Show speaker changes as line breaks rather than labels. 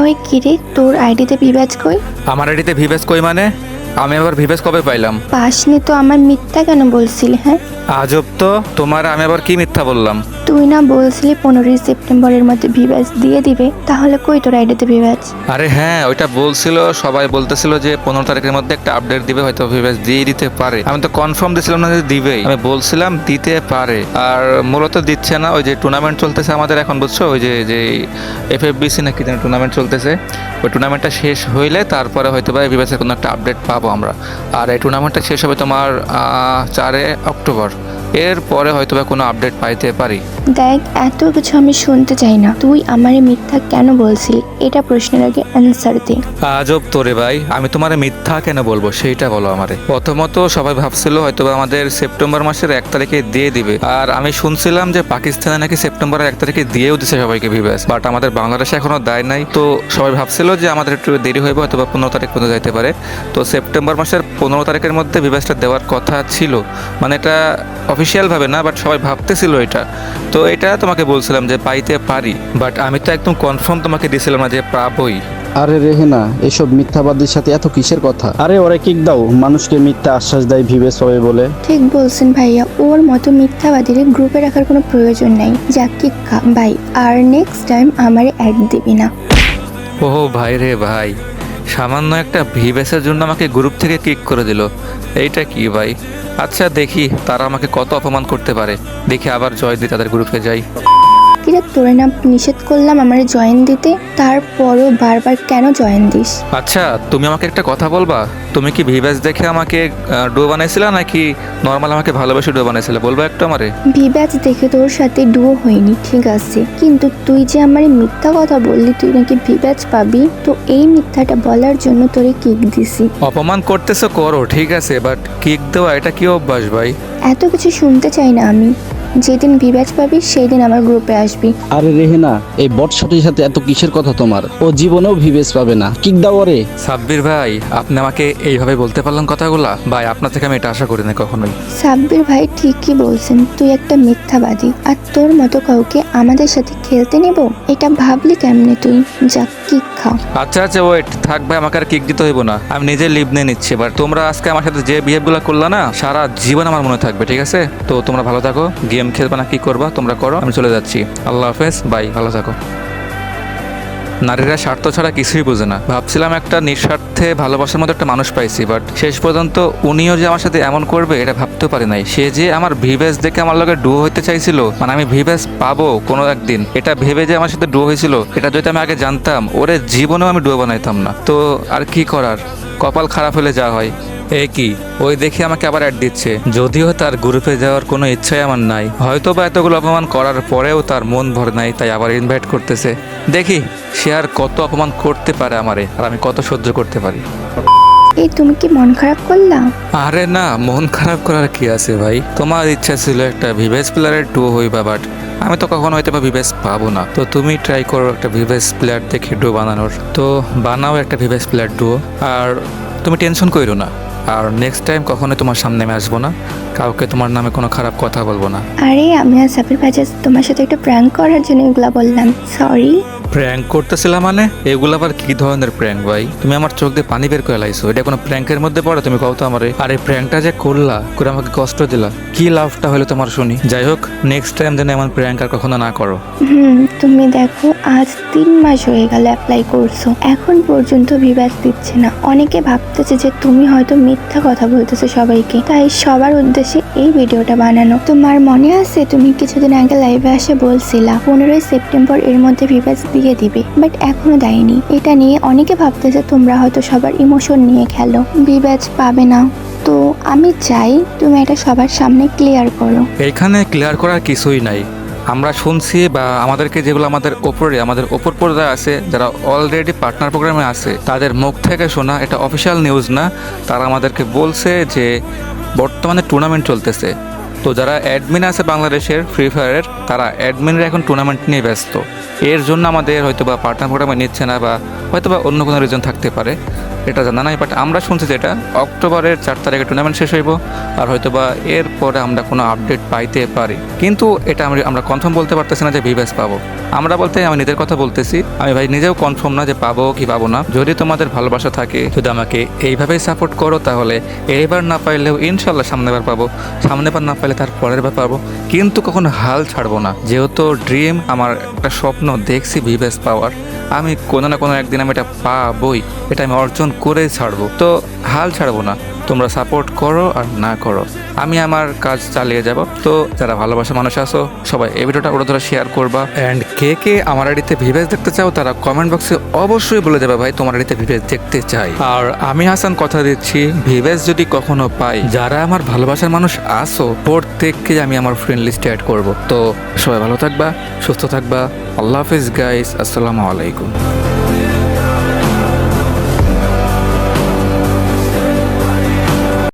ওই কিরে, তোর আইডিতে ভিভাজ কই?
আমার আইডিতে ভিভেস কই মানে? আমি আবার ভিভেস কবে পাইলাম?
পাসনি তো আমার মিথ্যা কেন বলছিলি? হ্যাঁ,
আজব তো, তোমার আমি আবার কি মিথ্যা বললাম?
তুই না বলছিলি 15ই সেপ্টেম্বরের মধ্যে ভিভাজ দিয়ে দিবে, তাহলে কই তোর আইডিতে ভিভাজ?
আরে হ্যাঁ, ওইটা বলছিল, সবাই বলতেছিল যে 15 তারিখের মধ্যে একটা আপডেট দিবে, হয়তো ভিভেস দিয়ে দিতে পারে। আমি তো কনফার্ম দিছিলাম না যে দিবেই, আমি বলছিলাম দিতে পারে, আর মূলত দিচ্ছে না। ওই যে টুর্নামেন্ট চলতেছে আমাদের এখন, বুঝছো, ওই যে যে এফএফবিসি নাকি যেন টুর্নামেন্ট চলতেছে, ওই টুর্নামেন্টটা শেষ হইলে তারপরে হয়তো বা ভিভেসের কোনো একটা আপডেট পাবো আমরা। আর এই টুর্নামেন্টটা শেষ হবে তোমার 4 অক্টোবর, এরপরে হয়তো বা কোনো আপডেট পাইতে পারি।
দেখ, এত কিছু আমি শুনতে চাই না, তুই আমারে মিথ্যা কেন বলছিলি এটা প্রশ্নের আগে অ্যান্সার দে।
আজব তোরে ভাই, আমি তোমার মিথ্যা কেন বলবো সেইটা বলো আমারে। প্রথমত সবাই ভাবছিল হয়তো বা আমাদের সেপ্টেম্বর মাসের 1 তারিখে দিয়ে দিবে, আর আমি শুনছিলাম যে পাকিস্তানে নাকি সেপ্টেম্বরের 1 তারিখে দিয়েও দিছে সবাইকে ভিভেস, বাট আমাদের বাংলাদেশে এখনো দেয় নাই। তো সবাই ভাবছিল যে আমাদের একটু দেরি হইবে, হয়তো বা 15 তারিখ পর্যন্ত যাইতে পারে। তো সেপ্টেম্বর মাসের 15 তারিখের মধ্যে ভিভেসটা দেওয়ার কথা ছিল, মানে এটা অফিসিয়াল ভাবে না, বাট সবাই ভাবতেছিল এটা। তো এটা তোমাকে বলছিলাম যে পাইতে পারি, বাট আমি তো একদম কনফার্ম তোমাকে দিয়েছিলাম না যে পাবই।
আরে রেহেনা, এসব মিথ্যাবাদীর সাথে এত কিসের কথা? আরে ওরা কিক দাও, মানুষকে মিথ্যা আশ্বাস দেয় ভিভেস হবে বলে।
ঠিক বলছেন ভাইয়া, ওর মতো মিথ্যাবাদীরে গ্রুপে রাখার কোনো প্রয়োজন নাই। যা কিক খা ভাই, আর নেক্সট টাইম আমারে অ্যাড দিবি না।
ও ভাই রে ভাই, সামান্য একটা ভিভেসের জন্য আমাকে গ্রুপ থেকে কিক করে দিল, এইটা কি ভাই? আচ্ছা দেখি তারা আমাকে কত অপমান করতে পারে, দেখি আবার জয় দিয়ে তাদের গ্রুপে যাই।
কিরে, তোরে না নিষেধ করলাম আমারে জয়েন দিতে, তারপরও বারবার কেন জয়েন দিস?
আচ্ছা তুমি আমাকে একটা কথা বলবা, তুমি কি ভিভেস দেখে আমাকে ডো বানাইছিলা নাকি নর্মাল আমাকে ভালোবেসে ডো বানাইছিলে, বলবা একটু আমারে?
ভিভাজ দেখে তোর সাথে ডুও হয়নি, ঠিক আছে, কিন্তু তুই যে আমারে মিথ্যা কথা বললি তুই নাকি ভিভাজ পাবি, তো এই মিথ্যাটা বলার জন্য তোরে কিক দিছি।
অপমান করতেছো করো, ঠিক আছে, বাট কিক দেওয়া এটা কি অভ্যাস ভাই?
এত কিছু শুনতে চাই না আমি, যেদিন ভিভাজ পাবি সেই দিন আমার গ্রুপে আসবি।
আরে রেহেনা, এই বটশটের সাথে এত কিসের কথা তোমার? ও জীবনেও ভিভেস পাবে না, কিক দাও ওরে।
সাব্বির ভাই, আপনি আমাকে এইভাবে বলতে পারলেন কথাগুলা? ভাই আপনার থেকে আমি এটা আশা করি না কখনোই।
সাব্বির ভাই ঠিকই বলছেন, তুই একটা মিথ্যাবাদী, আর তোর মতো কাউকে আমাদের সাথে খেলতে নেব এটা ভাবলি কেমনে তুই? যা কিক খা।
আচ্ছা আচ্ছা ওয়েট, থাক ভাই, আমাকে আর কিক দিতে হইব না, আমি নিজে লিভ নিয়ে নিচ্ছি। বাট তোমরা আজকে আমার সাথে যে বিহেভগুলো করলা না, সারা জীবন আমার মনে থাকবে, ঠিক আছে? তো তোমরা ভালো থাকো, গেম খেলবা না কি করবা তোমরা করো, আমি চলে যাচ্ছি। আল্লাহ হাফেজ, বাই, ভালো থাকো। নারীরা স্বার্থ ছাড়া কিছুই বোঝে না। ভাবছিলাম একটা নিঃস্বার্থে ভালোবাসার মতো একটা মানুষ পাইছি, বাট শেষ পর্যন্ত উনিও যে আমার সাথে এমন করবে এটা ভাবতেও পারি নাই। সে যে আমার ভিভেস দেখে আমার লগে ডুও হইতে চাইছিল, মানে আমি ভিভেস পাবো কোনো একদিন, এটা ভেবে যে আমার সাথে ডুও হয়েছিল, এটা যদি আমি আগে জানতাম ওরে জীবনেও আমি ডুও বানাইতাম না। তো আর কি করার, কপাল খারাপ হলে যা হয়। এ কি, ওই দেখে আমাকে আবার অ্যাড দিচ্ছে, যদিও তার গ্রুপে যাওয়ার কোনো ইচ্ছাই আমার নাই, হয়তো বা এতগুলো অপমান করার পরেও তার মন ভরে নাই, তাই আবার ইনভাইট করতেছে। দেখি সে আর কত অপমান করতে পারে আমারে, আর আমি কত সহ্য করতে পারি।
এই তুমি কি মন খারাপ করলা?
আরে না, মন খারাপ করার কি আছে ভাই, তোমার ইচ্ছা ছিল একটা ভিভেস প্লেয়ারের ডুও হইবা, বাট আমি তো কখনো হয়তো বা ভিভেস পাবো না। তো তুমি ট্রাই করো একটা ভিভেস প্লেয়ার দেখে ডুও বানানোর, তো বানাও একটা ভিভেস প্লেয়ার ডুও, আর তুমি টেনশন করো না, আর নেক্সট টাইম কখনোই তোমার সামনে আমি আসবো না, কাউকে তোমার নামে কোনো খারাপ কথা বলবো না।
আরে আমি আর সাবির ভাই just তোমার সাথে একটা প্র্যাঙ্ক করার জন্য এগুলা বললাম, সরি।
প্র্যাঙ্ক করতেছিলাম মানে? এগুলো আবার কি ধরনের প্র্যাঙ্ক ভাই? তুমি আমার চোখ দিয়ে পানি বের করে লাইছো, এটা কোনো প্র্যাঙ্কের মধ্যে পড়ে? তুমি কও তো আমারে। আর এই প্র্যাঙ্কটা যে করলা করে আমাকে কষ্ট দিলা, কি লাভটা হলো তোমার শুনি? যাই হোক, নেক্সট টাইম যেন এমন প্র্যাঙ্ক আর কখনো না করো।
তুমি দেখো, আজ 3 মাস হয়ে গেল অ্যাপ্লাই করছো, এখন পর্যন্ত ভিভাজ দিচ্ছে না। অনেকে ভাবতেছে যে তুমি হয়তো মিথ্যা কথা বলতেছো সবাইকে, তাই সবার উদ্দেশ্যে এই ভিডিওটা বানানো। তোমার মনে আছে তুমি কিছুদিন আগে লাইভে এসে বলছিলা 15ই সেপ্টেম্বর এর মধ্যে ভিভাজ দিয়ে দিবে, বাট এখনো দেয়নি। এটা নিয়ে অনেকে ভাবতেছে তোমরা হয়তো সবার ইমোশন নিয়ে খেলো, ভিভাজ পাবে না। তো আমি চাই তুমি এটা সবার সামনে ক্লিয়ার করো।
এখানে ক্লিয়ার করার কিছুই নাই। আমরা শুনছি বা আমাদেরকে যেগুলো আমাদের ওপর পর্দায় আছে, যারা অলরেডি পার্টনার প্রোগ্রামে আছে, তাদের মুখ থেকে শোনা, এটা অফিসিয়াল নিউজ না। তারা আমাদেরকে বলছে যে বর্তমানে টুর্নামেন্ট চলতেছে, তো যারা অ্যাডমিন আছে বাংলাদেশের ফ্রি ফায়ারের, তারা অ্যাডমিনরা এখন টুর্নামেন্ট নিয়ে ব্যস্ত। এর জন্য আমাদের হয়তো বা পার্টনার প্রোগ্রামে নিচ্ছে না, বা হয়তো বা অন্য কোনো রিজন থাকতে পারে। এটা জানা নাই, বাট আমরা শুনছি যেটা অক্টোবরের 4 তারিখে টুর্নামেন্ট শেষ হইব, আর হয়তোবা এরপরে আমরা কোনো আপডেট পাইতে পারি। কিন্তু এটা আমরা কনফার্ম বলতে পারতেছি না যে ভিভ্যাস পাবো। আমরা বলতে আমি নিজের কথা বলতেছি, আমি ভাই নিজেও কনফার্ম না যে পাবো কি পাবো না। যদি তোমাদের ভালোবাসা থাকে, যদি আমাকে এইভাবেই সাপোর্ট করো, তাহলে এইবার না পাইলেও ইনশাল্লাহ সামনেবার পাবো, সামনেবার না পাইলে তার পরের বার পাবো। কিন্তু কখনো হাল ছাড়বো না, যেহেতু ড্রিম, আমার একটা স্বপ্ন দেখছি ভিভ্যাস পাওয়ার। আমি কোনো না কোনো একদিন আমি এটা পাবই, এটা আমি অর্জন করেই ছাড়বো। তো হাল ছাড়বো না, তোমরা সাপোর্ট করো আর না করো, আমি আমার কাজ চালিয়ে যাব। তো যারা ভালোবাসা মানুষ আছো, সবাই এই ভিডিওটা ওরা ধরে শেয়ার করবা। অ্যান্ড কে কে আমার আইডিতে ভিভ্যাস দেখতে চাও, তারা কমেন্ট বক্সে অবশ্যই বলে দেবে ভাই তোমার আইডিতে ভিভ্যাস দেখতে চাই। আর আমি হাসান কথা দিচ্ছি, ভিভ্যাস যদি কখনো পাই, যারা আমার ভালোবাসার মানুষ আসো, প্রত্যেককে আমি আমার ফ্রেন্ড লিস্টে অ্যাড করব। তো সবাই ভালো থাকবা, সুস্থ থাকবা। আল্লাহ হাফিজ গাইস, আসসালামু আলাইকুম।